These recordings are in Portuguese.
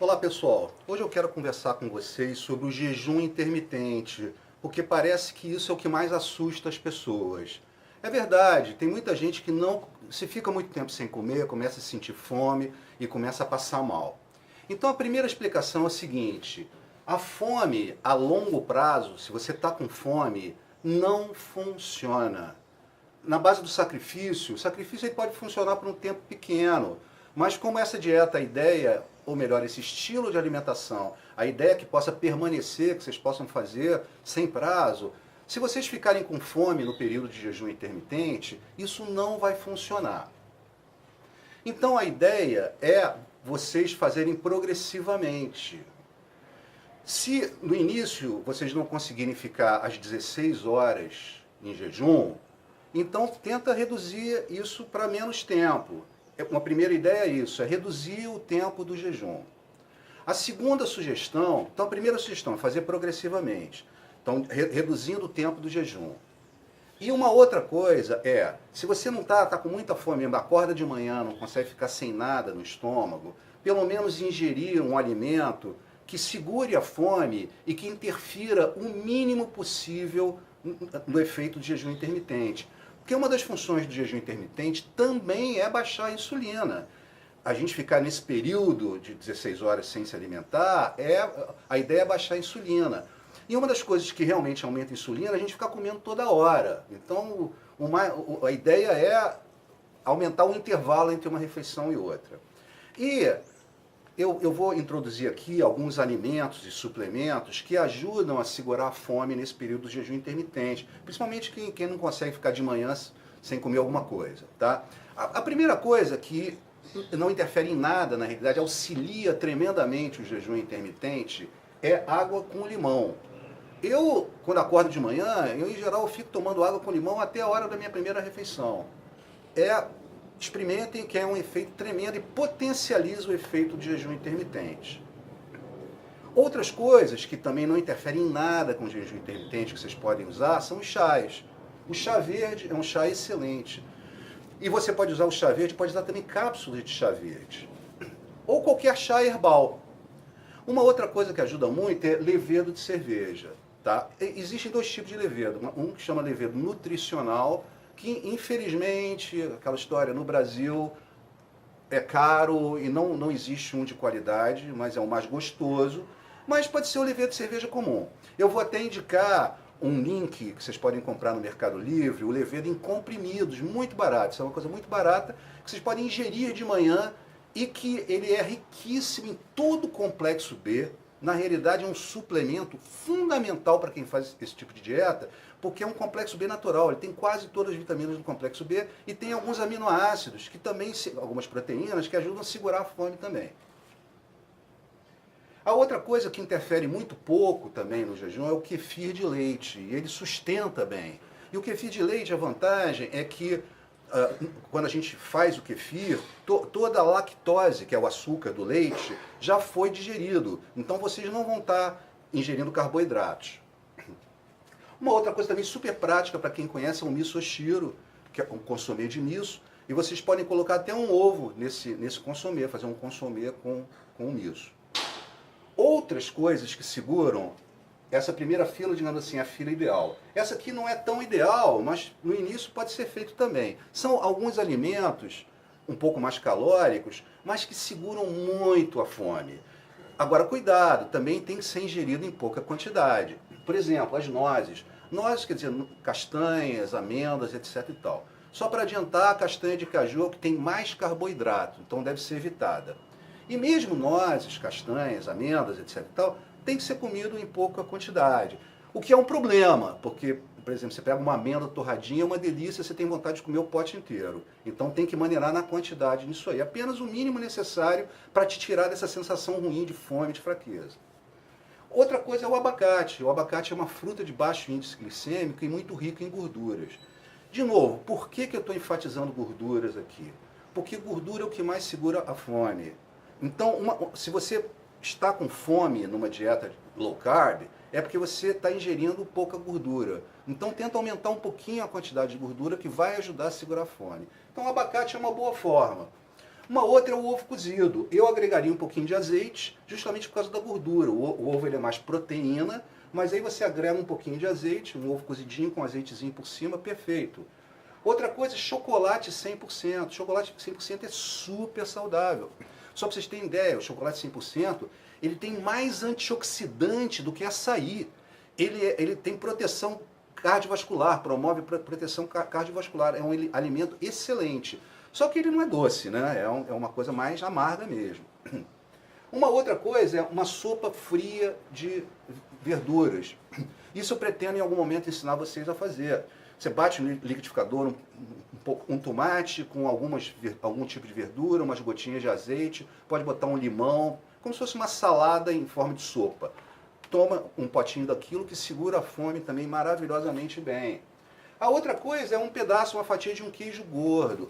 Olá pessoal, hoje eu quero conversar com vocês sobre o jejum intermitente, porque parece que isso é o que mais assusta as pessoas. É verdade, tem muita gente que não, se fica muito tempo sem comer, começa a sentir fome e começa a passar mal. Então a primeira explicação é a seguinte: a fome a longo prazo, se você está com fome, não funciona. Na base do sacrifício, o sacrifício ele pode funcionar por um tempo pequeno, mas como essa dieta, a ideia, ou melhor, esse estilo de alimentação, a ideia é que possa permanecer, que vocês possam fazer sem prazo, se vocês ficarem com fome no período de jejum intermitente, isso não vai funcionar. Então a ideia é vocês fazerem progressivamente. Se no início vocês não conseguirem ficar às 16 horas em jejum, então tenta reduzir isso para menos tempo. Uma primeira ideia é isso, é reduzir o tempo do jejum. A segunda sugestão, então a primeira sugestão é fazer progressivamente, então reduzindo o tempo do jejum. E uma outra coisa é, se você não está com muita fome, acorda de manhã, não consegue ficar sem nada no estômago, pelo menos ingerir um alimento que segure a fome e que interfira o mínimo possível no efeito de jejum intermitente. Porque uma das funções do jejum intermitente também é baixar a insulina. A gente ficar nesse período de 16 horas sem se alimentar, a ideia é baixar a insulina. E uma das coisas que realmente aumenta a insulina é a gente ficar comendo toda hora. Então, a ideia é aumentar o intervalo entre uma refeição e outra. E eu vou introduzir aqui alguns alimentos e suplementos que ajudam a segurar a fome nesse período do jejum intermitente, principalmente quem não consegue ficar de manhã sem comer alguma coisa. Tá? A primeira coisa que não interfere em nada, na realidade, auxilia tremendamente o jejum intermitente, é água com limão. Eu, quando acordo de manhã, em geral, fico tomando água com limão até a hora da minha primeira refeição. Experimentem, que é um efeito tremendo e potencializa o efeito de jejum intermitente. Outras coisas que também não interferem em nada com o jejum intermitente que vocês podem usar são os chás. O chá verde é um chá excelente. E você pode usar o chá verde, pode usar também cápsulas de chá verde. Ou qualquer chá herbal. Uma outra coisa que ajuda muito é levedo de cerveja. Tá? Existem dois tipos de levedo. Um que chama levedo nutricional, que infelizmente, aquela história, no Brasil é caro e não existe um de qualidade, mas é o mais gostoso, mas pode ser o levedo de cerveja comum. Eu vou até indicar um link que vocês podem comprar no Mercado Livre, o levedo em comprimidos, muito barato, isso é uma coisa muito barata, que vocês podem ingerir de manhã e que ele é riquíssimo em todo o complexo B. Na realidade é um suplemento fundamental para quem faz esse tipo de dieta, porque é um complexo B natural, ele tem quase todas as vitaminas do complexo B e tem alguns aminoácidos, que também, algumas proteínas, que ajudam a segurar a fome também. A outra coisa que interfere muito pouco também no jejum é o kefir de leite, e ele sustenta bem. E o kefir de leite, a vantagem é que quando a gente faz o kefir, toda a lactose, que é o açúcar do leite, já foi digerido. Então vocês não vão estar ingerindo carboidratos. Uma outra coisa também super prática para quem conhece é o misoshiro, que é um consomê de miso. E vocês podem colocar até um ovo nesse consomê, fazer um consomê com o miso. Outras coisas que seguram essa primeira fila, digamos assim, a fila ideal. Essa aqui não é tão ideal, mas no início pode ser feito também. São alguns alimentos um pouco mais calóricos, mas que seguram muito a fome. Agora, cuidado, também tem que ser ingerido em pouca quantidade. Por exemplo, as nozes. Nozes, quer dizer, castanhas, amêndoas, etc. e tal. Só para adiantar, a castanha de caju é o que tem mais carboidrato, então deve ser evitada. E mesmo nozes, castanhas, amêndoas, etc. e tal, tem que ser comido em pouca quantidade. O que é um problema, porque, por exemplo, você pega uma amêndoa torradinha, é uma delícia, você tem vontade de comer o pote inteiro. Então tem que maneirar na quantidade nisso aí. Apenas o mínimo necessário para te tirar dessa sensação ruim de fome, de fraqueza. Outra coisa é o abacate. O abacate é uma fruta de baixo índice glicêmico e muito rica em gorduras. De novo, por que eu estou enfatizando gorduras aqui? Porque gordura é o que mais segura a fome. Então, se você está com fome numa dieta low carb, é porque você está ingerindo pouca gordura. Então tenta aumentar um pouquinho a quantidade de gordura que vai ajudar a segurar a fome. Então o abacate é uma boa forma. Uma outra é o ovo cozido. Eu agregaria um pouquinho de azeite, justamente por causa da gordura. O ovo ele é mais proteína, mas aí você agrega um pouquinho de azeite, um ovo cozidinho com azeitezinho por cima, perfeito. Outra coisa, chocolate 100%. Chocolate 100% é super saudável. Só para vocês terem ideia, o chocolate 100%, ele tem mais antioxidante do que açaí. Ele tem proteção cardiovascular, promove proteção cardiovascular. É um alimento excelente. Só que ele não é doce, né? É uma coisa mais amarga mesmo. Uma outra coisa é uma sopa fria de verduras. Isso eu pretendo em algum momento ensinar vocês a fazer. Você bate no liquidificador um tomate com algum tipo de verdura, umas gotinhas de azeite, pode botar um limão, como se fosse uma salada em forma de sopa. Toma um potinho daquilo que segura a fome também maravilhosamente bem. A outra coisa é um pedaço, uma fatia de um queijo gordo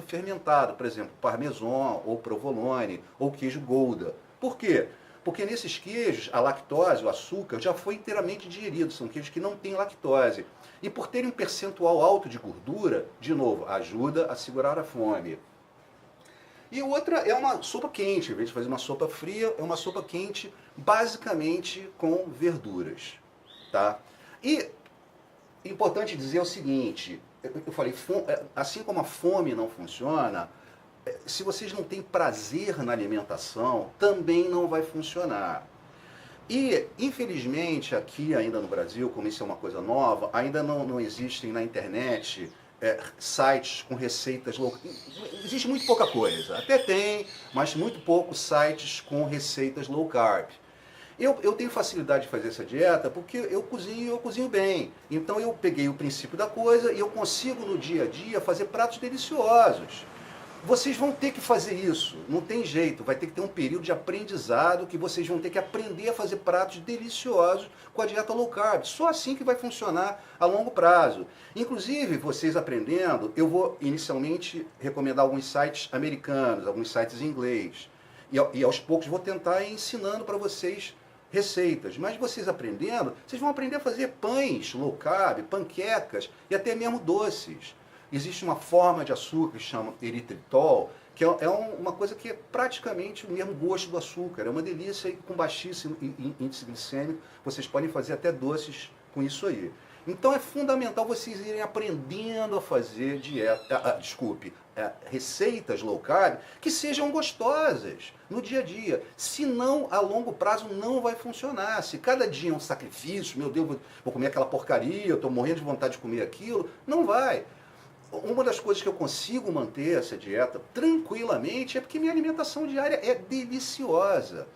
fermentado, por exemplo, parmesão, ou provolone, ou queijo Gouda. Por quê? Porque nesses queijos, a lactose, o açúcar, já foi inteiramente digerido, são queijos que não têm lactose. E por terem um percentual alto de gordura, de novo, ajuda a segurar a fome. E outra é uma sopa quente, em vez de fazer uma sopa fria, é uma sopa quente, basicamente com verduras. Tá? E importante dizer o seguinte, eu falei, assim como a fome não funciona, se vocês não têm prazer na alimentação, também não vai funcionar. E, infelizmente, aqui ainda no Brasil, como isso é uma coisa nova, ainda não existem na internet sites com receitas low carb. Existe muito pouca coisa, até tem, mas muito poucos sites com receitas low carb. Eu tenho facilidade de fazer essa dieta porque eu cozinho bem. Então eu peguei o princípio da coisa e eu consigo no dia a dia fazer pratos deliciosos. Vocês vão ter que fazer isso, não tem jeito, vai ter que ter um período de aprendizado que vocês vão ter que aprender a fazer pratos deliciosos com a dieta low carb. Só assim que vai funcionar a longo prazo. Inclusive, vocês aprendendo, eu vou inicialmente recomendar alguns sites americanos, alguns sites em inglês. E aos poucos vou tentar ir ensinando para vocês receitas. Mas vocês aprendendo, vocês vão aprender a fazer pães low carb, panquecas e até mesmo doces. Existe uma forma de açúcar que chama eritritol, que é uma coisa que é praticamente o mesmo gosto do açúcar. É uma delícia e com baixíssimo índice glicêmico. Vocês podem fazer até doces com isso aí. Então é fundamental vocês irem aprendendo a fazer receitas low carb que sejam gostosas no dia a dia. Senão, a longo prazo não vai funcionar. Se cada dia é um sacrifício, meu Deus, vou comer aquela porcaria, eu estou morrendo de vontade de comer aquilo, não vai. Uma das coisas que eu consigo manter essa dieta tranquilamente é porque minha alimentação diária é deliciosa.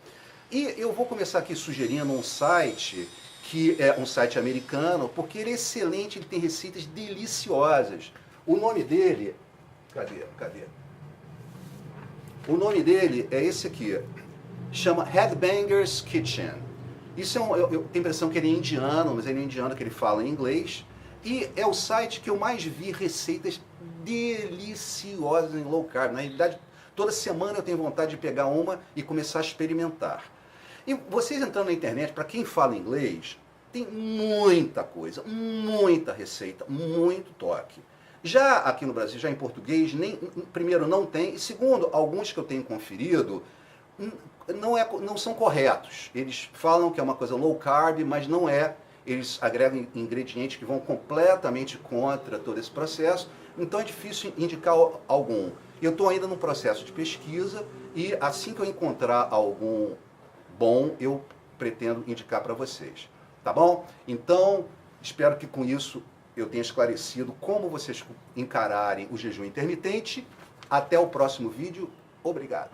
E eu vou começar aqui sugerindo um site, que é um site americano, porque ele é excelente, ele tem receitas deliciosas. O nome dele... Cadê? O nome dele é esse aqui. Chama Headbangers Kitchen. Isso eu tenho a impressão que ele é indiano, mas ele é indiano que ele fala em inglês. E é o site que eu mais vi receitas deliciosas em low carb. Na realidade, toda semana eu tenho vontade de pegar uma e começar a experimentar. E vocês entrando na internet, para quem fala inglês, tem muita coisa, muita receita, muito toque. Já aqui no Brasil, já em português, primeiro não tem, e segundo, alguns que eu tenho conferido, não são corretos. Eles falam que é uma coisa low carb, mas não é. Eles agregam ingredientes que vão completamente contra todo esse processo, então é difícil indicar algum. Eu estou ainda no processo de pesquisa e assim que eu encontrar algum bom, eu pretendo indicar para vocês. Tá bom? Então, espero que com isso eu tenha esclarecido como vocês encararem o jejum intermitente. Até o próximo vídeo. Obrigado.